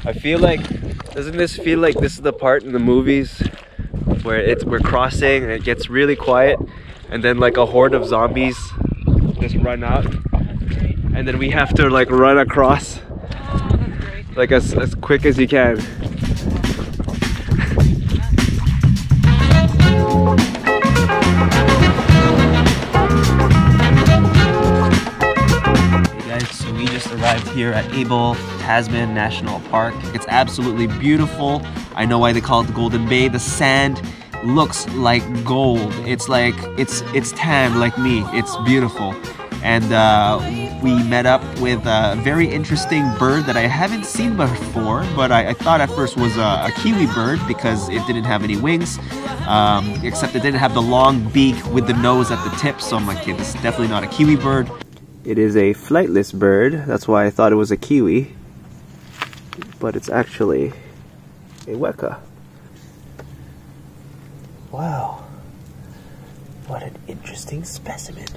I feel like, doesn't this feel like this is the part in the movies where we're crossing and it gets really quiet and then like a horde of zombies just run out and then we have to like run across like as quick as you can. So we just arrived here at Abel Tasman National Park. It's absolutely beautiful. I know why they call it the Golden Bay. The sand looks like gold. It's like, it's tan like me. It's beautiful. And we met up with a very interesting bird that I haven't seen before, but I thought at first was a kiwi bird because it didn't have any wings, except it didn't have the long beak with the nose at the tip. So I'm like, okay, this is definitely not a kiwi bird. It is a flightless bird, that's why I thought it was a kiwi, but it's actually a WEKA. Wow, what an interesting specimen.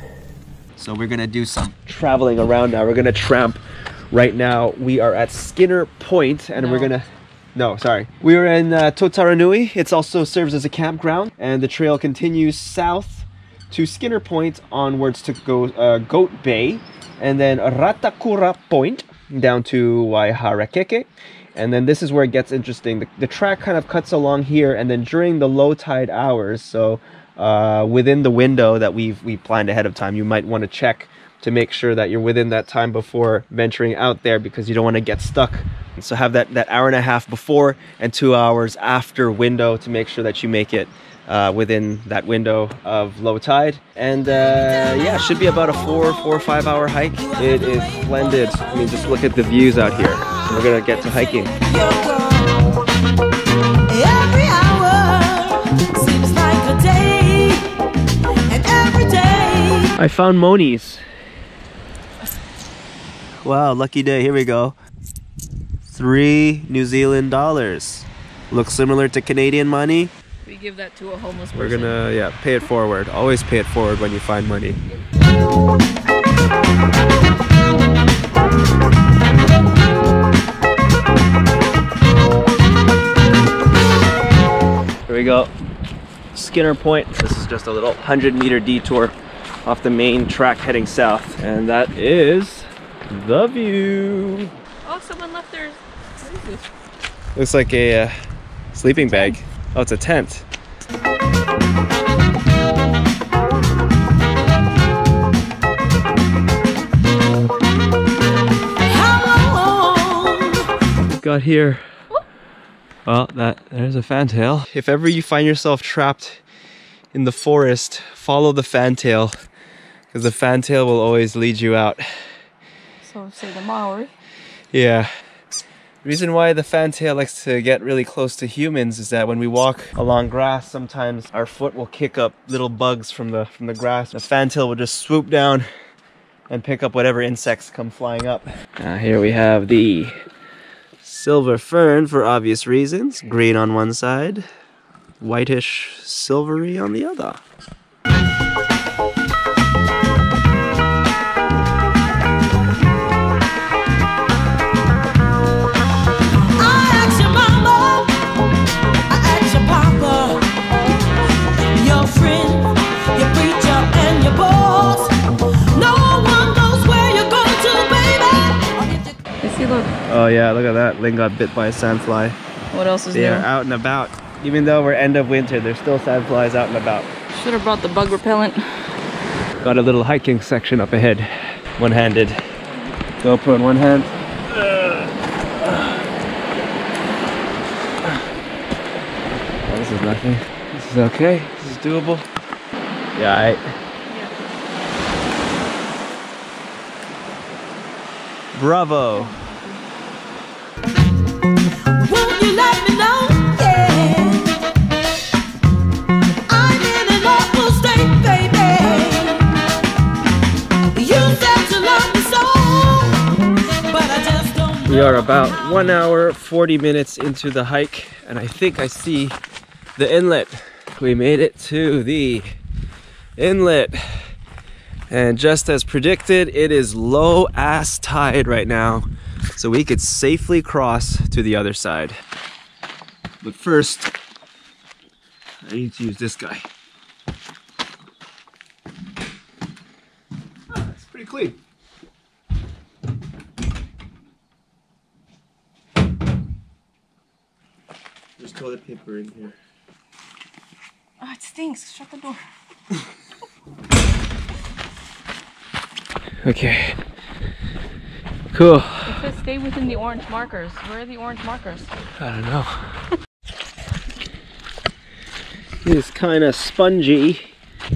So we're gonna do some traveling around now. We're gonna tramp. Right now we are at Skinner Point and we're gonna, we are in Tōtaranui. It also serves as a campground and the trail continues south to Skinner Point onwards to go Goat Bay, and then Ratakura Point down to Waiharekeke, and then this is where it gets interesting. The track kind of cuts along here, and then during the low tide hours, so within the window that we planned ahead of time, you might want to check to make sure that you're within that time before venturing out there, because you don't want to get stuck. And so have that hour and a half before and 2 hours after window to make sure that you make it within that window of low tide. And yeah, it should be about a 4 or 5 hour hike. It is splendid. I mean, just look at the views out here. So we're gonna get to hiking. Every hour seems like a day, and every day. I found monies. Wow, lucky day. Here we go. 3 New Zealand dollars. Looks similar to Canadian money. We give that to a homeless person. We're gonna, yeah, pay it forward. Always pay it forward when you find money. Here we go. Skinner Point. This is just a little 100-meter detour off the main track heading south. And that is the view. Oh, someone left theirs. What is this? Looks like a sleeping bag. Oh, it's a tent. Got here. Well, there's a fantail. If ever you find yourself trapped in the forest, follow the fantail, because the fantail will always lead you out. So say the Maori. Yeah. The reason why the fantail likes to get really close to humans is that when we walk along grass, sometimes our foot will kick up little bugs from the grass. The fantail will just swoop down and pick up whatever insects come flying up. Here we have the silver fern for obvious reasons. Green on one side, whitish silvery on the other. Oh yeah, look at that. Lynn got bit by a sandfly. What else is they new? Are out and about. Even though we're end of winter, there's still sandflies out and about. Should have brought the bug repellent. Got a little hiking section up ahead. One-handed. GoPro in one hand. Oh, this is nothing. This is okay. This is doable. Yeah, Bravo. Won't you let me know? Yeah. I'm in an awful state, baby. You said you love me so, but I just don't. We are about 1 hour, 40 minutes into the hike, and I think I see the inlet. We made it to the inlet. And just as predicted, it is low ass tide right now. so we could safely cross to the other side. But first, I need to use this guy. Oh, it's pretty clean. There's toilet paper in here. Oh, it stinks. Shut the door. Okay. Cool. It says stay within the orange markers. Where are the orange markers? I don't know. It's kind of spongy.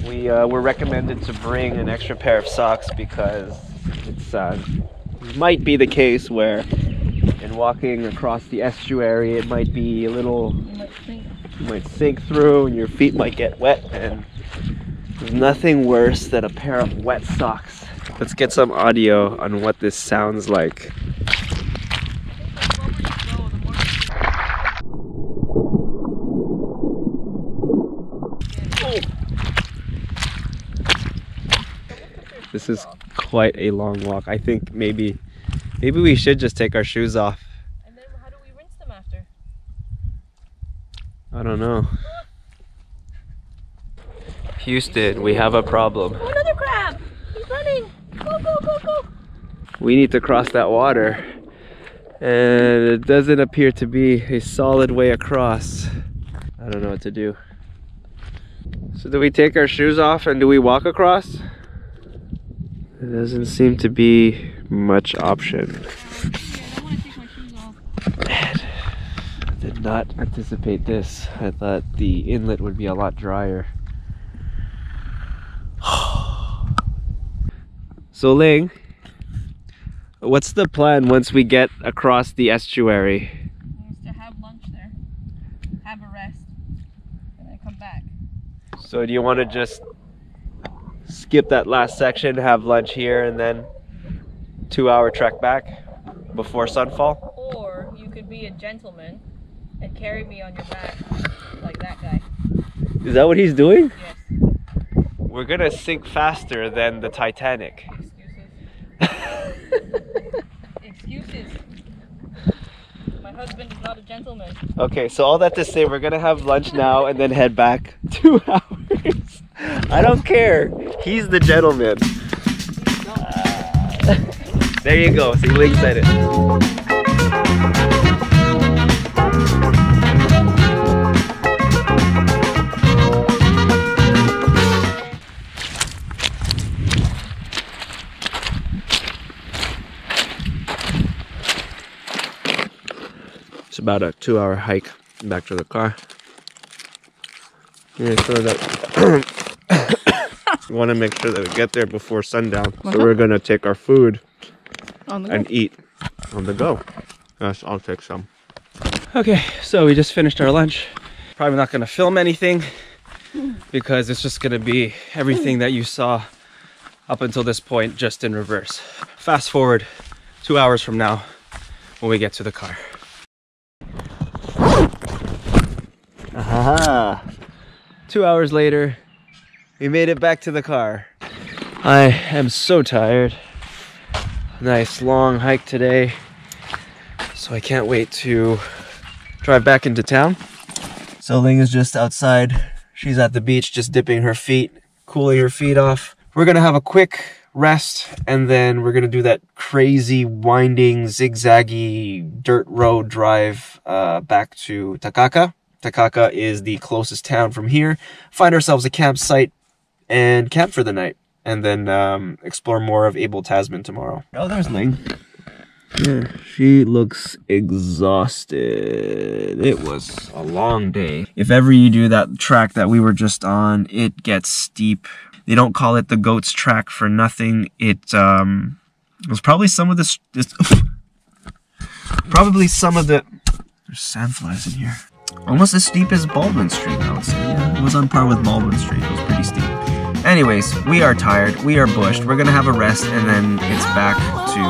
We were recommended to bring an extra pair of socks because it might be the case where in walking across the estuary it might be a little, you might sink through and your feet might get wet, and there's nothing worse than a pair of wet socks. Let's get some audio on what this sounds like. This is quite a long walk. I think maybe we should just take our shoes off. And then how do we rinse them after? I don't know. Houston, we have a problem. Oh, another crab! He's running! Go, go, go, go! We need to cross that water. And it doesn't appear to be a solid way across. I don't know what to do. So do we take our shoes off and do we walk across? There doesn't seem to be much option. I don't want to take my shoes off. Man, I did not anticipate this. I thought the inlet would be a lot drier. So Ling, what's the plan once we get across the estuary? To have lunch there, have a rest, and then come back. So do you want to just skip that last section, have lunch here, and then 2-hour trek back before sunfall? Or you could be a gentleman and carry me on your back like that guy. Is that what he's doing? Yes. We're gonna sink faster than the Titanic. Excuses. My husband is not a gentleman. Okay, so all that to say, we're gonna have lunch now and then head back 2 hours. I don't care. He's the gentleman. There you go. See, Ling said it. It's about a 2-hour hike back to the car. Yeah, so that we want to make sure that we get there before sundown. So we're gonna take our food and eat on the go. Yes, I'll take some. Okay, so we just finished our lunch. Probably not gonna film anything because it's just gonna be everything that you saw up until this point, just in reverse. Fast forward 2 hours from now when we get to the car. Aha! 2 hours later, we made it back to the car. I am so tired. Nice long hike today. So I can't wait to drive back into town. So Ling is just outside. She's at the beach just dipping her feet, cooling her feet off. We're gonna have a quick rest and then we're gonna do that crazy winding zigzaggy dirt road drive back to Takaka. Takaka is the closest town from here. Find ourselves a campsite and camp for the night. And then explore more of Abel Tasman tomorrow. Oh, there's Ling. Yeah, she looks exhausted. It was a long day. If ever you do that track that we were just on, it gets steep. They don't call it the goat's track for nothing. It was probably some of the... probably some of the... There's sandflies in here. Almost as steep as Baldwin Street, I would say. Yeah, it was on par with Baldwin Street. It was pretty steep. Anyways, we are tired. We are bushed. We're gonna have a rest, and then it's back to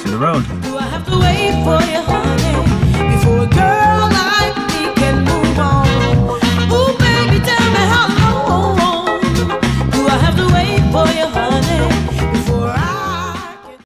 the road. Do I have to wait for you, honey, before a girl